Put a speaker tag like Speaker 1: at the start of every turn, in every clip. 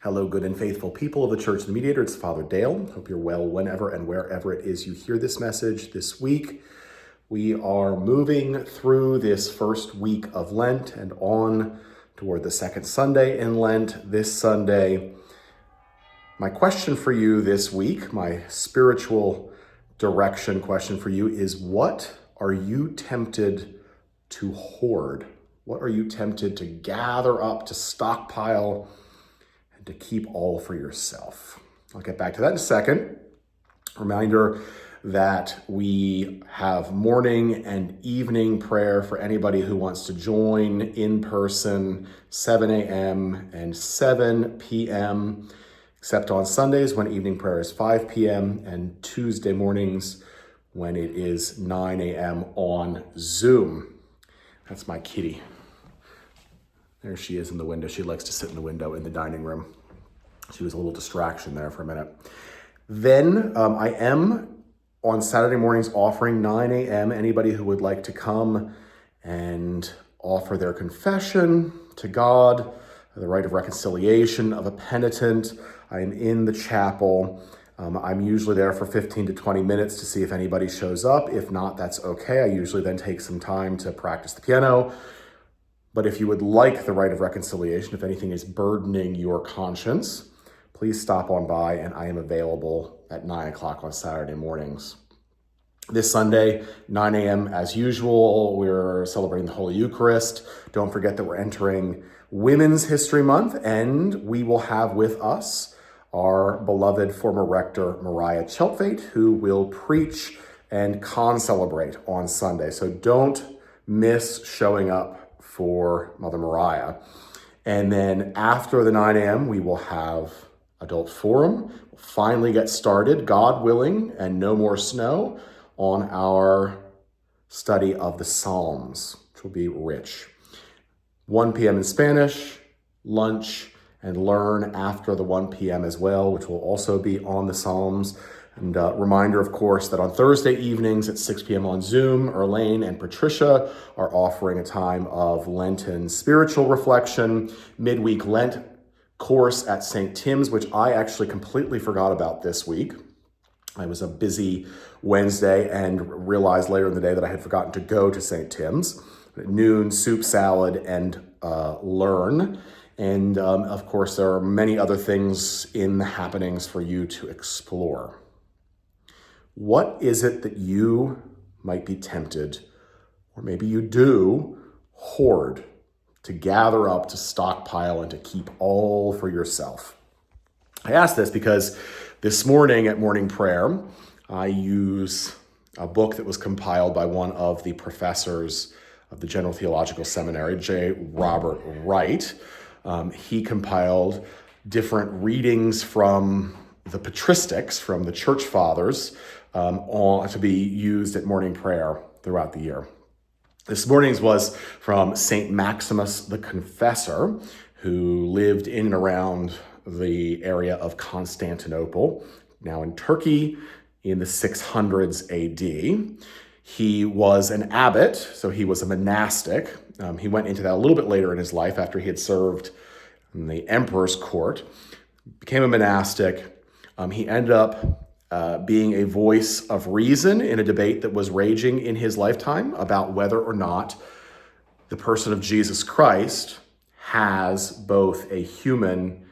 Speaker 1: Hello, good and faithful people of the Church of the Mediator. It's Father Dale. Hope you're well whenever and wherever it is you hear this message this week. We are moving through this first week of Lent and on toward the second Sunday in Lent this Sunday. My question for you this week, my spiritual direction question for you is, what are you tempted to hoard? What are you tempted to gather up, to stockpile, and to keep all for yourself? I'll get back to that in a second. Reminder that we have morning and evening prayer for anybody who wants to join in person, 7 a.m. and 7 p.m., except on Sundays when evening prayer is 5 p.m. and Tuesday mornings when it is 9 a.m. on Zoom. That's my kitty. There she is in the window. She likes to sit in the window in the dining room. She was a little distraction there for a minute. Then I am on Saturday mornings offering 9 a.m. Anybody who would like to come and offer their confession to God, the rite of reconciliation of a penitent. I'm in the chapel. I'm usually there for 15 to 20 minutes to see if anybody shows up. If not, that's okay. I usually then take some time to practice the piano. But if you would like the rite of reconciliation, if anything is burdening your conscience, please stop on by, and I am available at 9 o'clock on Saturday mornings. This Sunday, 9 a.m. as usual, we're celebrating the Holy Eucharist. Don't forget that we're entering Women's History Month, and we will have with us our beloved former rector, Mariah Cheltvait, who will preach and con-celebrate on Sunday. So don't miss showing up for Mother Mariah. And then after the 9 a.m., we will have Adult Forum. We'll finally get started, God willing, and no more snow, on our study of the Psalms, which will be rich. 1 p.m. in Spanish, lunch, and learn after the 1 p.m. as well, which will also be on the Psalms. And reminder, of course, that on Thursday evenings at 6 p.m. on Zoom, Erlane and Patricia are offering a time of Lenten spiritual reflection, midweek Lent course at St. Tim's, which I actually completely forgot about this week. I was a busy Wednesday and realized later in the day that I had forgotten to go to St. Tim's. At noon, soup, salad, and learn. And of course, there are many other things in the happenings for you to explore. What is it that you might be tempted, or maybe you do, hoard, to gather up, to stockpile, and to keep all for yourself? I ask this because this morning at morning prayer, I use a book that was compiled by one of the professors of the General Theological Seminary, J. Robert Wright. He compiled different readings from the patristics, from the church fathers, to be used at morning prayer throughout the year. This morning's was from St. Maximus the Confessor, who lived in and around the area of Constantinople, now in Turkey, in the 600s AD. He was an abbot, so he was a monastic. He went into that a little bit later in his life after he had served in the emperor's court, became a monastic. He ended up being a voice of reason in a debate that was raging in his lifetime about whether or not the person of Jesus Christ has both a human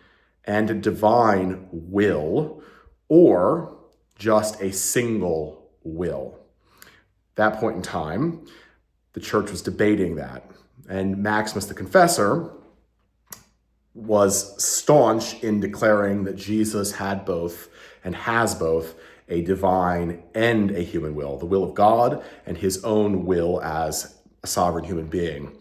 Speaker 1: and a divine will, or just a single will. At that point in time, the church was debating that. And Maximus the Confessor was staunch in declaring that Jesus had both and has both a divine and a human will, the will of God and his own will as a sovereign human being.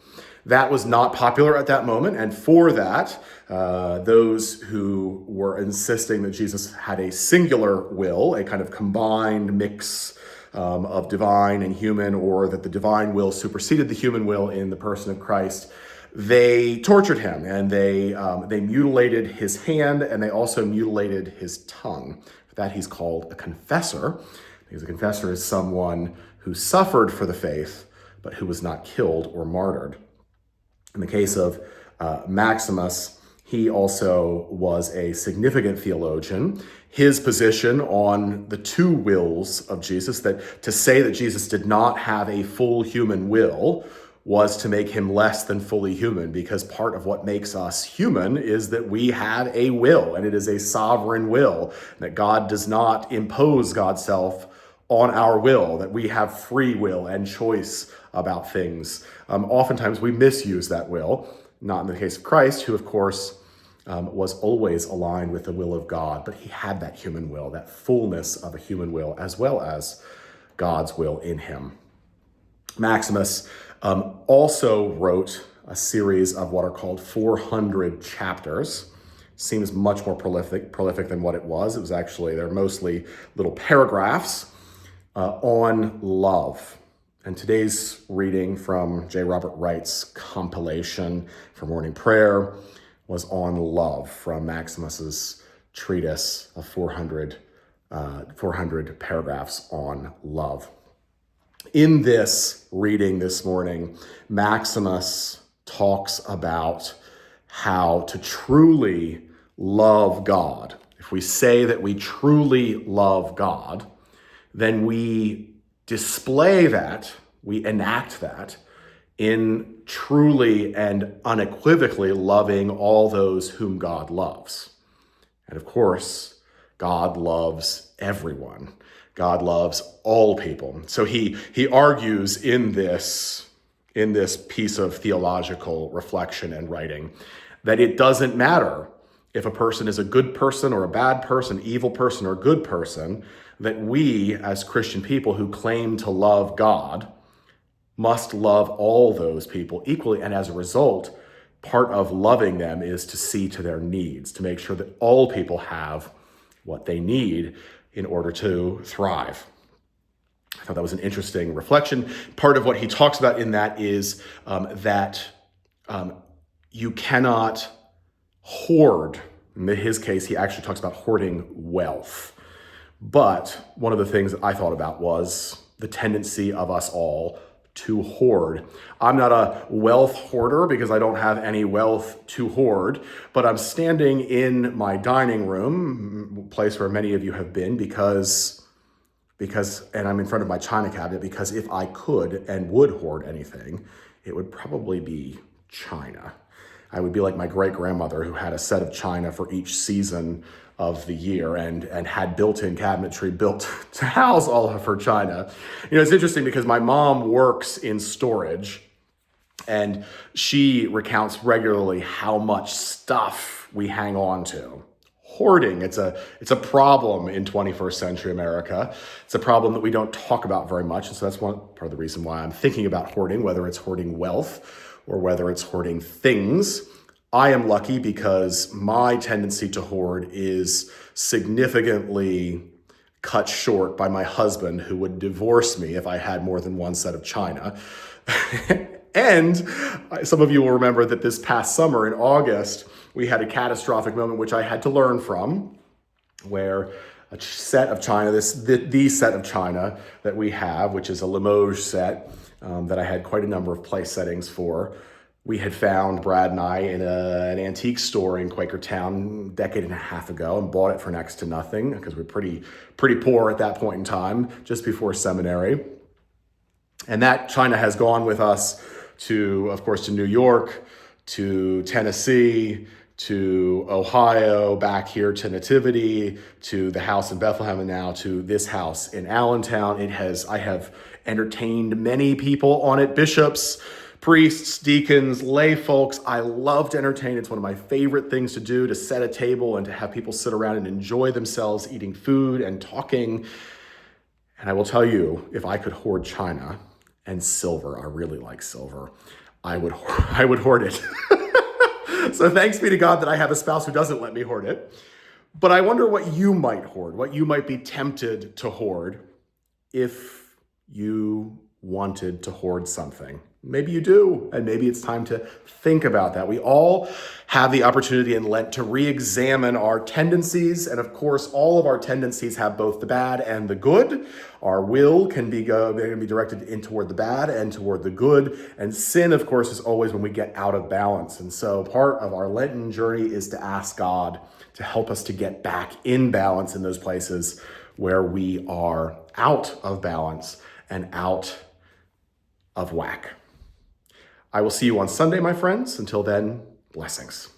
Speaker 1: That was not popular at that moment, and for that, those who were insisting that Jesus had a singular will, a kind of combined mix of divine and human, or that the divine will superseded the human will in the person of Christ, they tortured him, and they mutilated his hand, and they also mutilated his tongue. For that, he's called a confessor, because a confessor is someone who suffered for the faith, but who was not killed or martyred. In the case of Maximus, He also was a significant theologian. His position on the two wills of Jesus, that to say that Jesus did not have a full human will, was to make him less than fully human, because part of what makes us human is that we have a will, and it is a sovereign will, that God does not impose God's self on our will, that we have free will and choice about things. Oftentimes we misuse that will, not in the case of Christ, who of course was always aligned with the will of God, but he had that human will, that fullness of a human will, as well as God's will in him. Maximus also wrote a series of what are called 400 chapters. Seems much more prolific than what it was. It was actually, they're mostly little paragraphs on love. And today's reading from J. Robert Wright's compilation for morning prayer was on love, from Maximus's treatise of 400 paragraphs on love. In this reading this morning, Maximus talks about how to truly love God. If we say that we truly love God, then we display that, we enact that in truly and unequivocally loving all those whom God loves. And of course, God loves everyone. God loves all people. So he argues in this piece of theological reflection and writing that it doesn't matter if a person is a good person or a bad person, evil person or good person, that we as Christian people who claim to love God must love all those people equally. And as a result, part of loving them is to see to their needs, to make sure that all people have what they need in order to thrive. I thought that was an interesting reflection. Part of what he talks about in that is that you cannot hoard. In his case, he actually talks about hoarding wealth. But one of the things that I thought about was the tendency of us all to hoard. I'm not a wealth hoarder because I don't have any wealth to hoard, but I'm standing in my dining room, place where many of you have been, because, and I'm in front of my china cabinet, because if I could and would hoard anything, it would probably be china. I would be like my great-grandmother, who had a set of china for each season of the year and had built-in cabinetry built to house all of her china. You know, it's interesting because my mom works in storage, and she recounts regularly how much stuff we hang on to. Hoarding, it's a problem in 21st century America. It's a problem that we don't talk about very much, and so that's one part of the reason why I'm thinking about hoarding, whether it's hoarding wealth or whether it's hoarding things. I am lucky because my tendency to hoard is significantly cut short by my husband, who would divorce me if I had more than one set of china. And some of you will remember that this past summer in August, we had a catastrophic moment which I had to learn from, where a set of china, the set of china that we have, which is a Limoges set that I had quite a number of place settings for, we had found, Brad and I, in an antique store in Quakertown a decade and a half ago, and bought it for next to nothing because we were pretty poor at that point in time, just before seminary. And that china has gone with us to, of course, to New York, to Tennessee, to Ohio, back here to Nativity, to the house in Bethlehem, and now to this house in Allentown. I have entertained many people on it, bishops, priests, deacons, lay folks. I love to entertain. It's one of my favorite things to do, to set a table and to have people sit around and enjoy themselves eating food and talking. And I will tell you, if I could hoard china and silver, I really like silver, I would hoard it. So thanks be to God that I have a spouse who doesn't let me hoard it. But I wonder what you might hoard, what you might be tempted to hoard if you wanted to hoard something. Maybe you do, and maybe it's time to think about that. We all have the opportunity in Lent to re-examine our tendencies, and of course, all of our tendencies have both the bad and the good. Our will can be directed in toward the bad and toward the good, and sin, of course, is always when we get out of balance. And so part of our Lenten journey is to ask God to help us to get back in balance in those places where we are out of balance and out of whack. I will see you on Sunday, my friends. Until then, blessings.